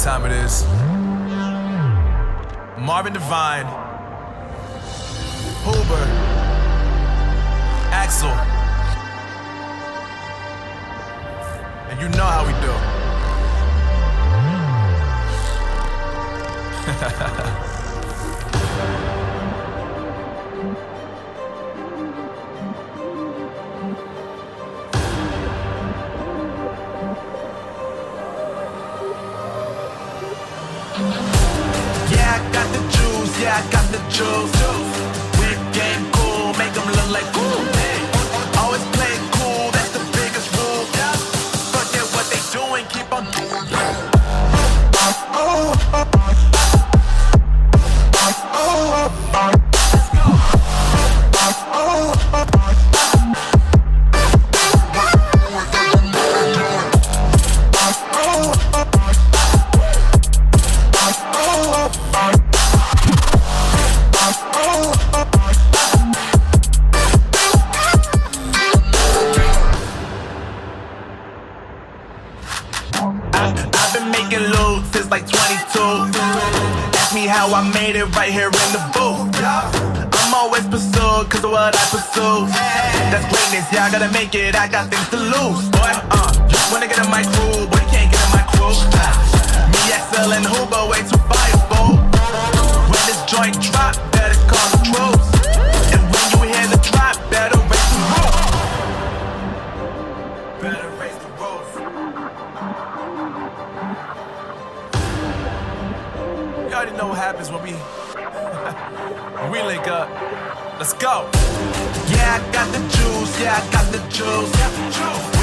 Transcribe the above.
Time it is. Marvin Devine, Huber, Axel, and you know how we do. Yeah, I got the juice. Whip game cool, make them look like cool. Always play it cool, that's the biggest rule. Forget what they doing, keep on doing. I've been making loot since like 22. Ask me how I made it right here in the booth. I'm always pursued cause of what I pursue. That's greatness, yeah, I gotta make it, I got things to lose. Boy, you When I get in my crew, boy, you can't get in my crew. Me, XL, and Huber, way too fireball. When this joint drop, better call the troops. And when you hear the drop, better raise the roof. Better raise the roof. You already know what happens when we link up. Let's go. Yeah, I got the juice. Yeah, I got the juice.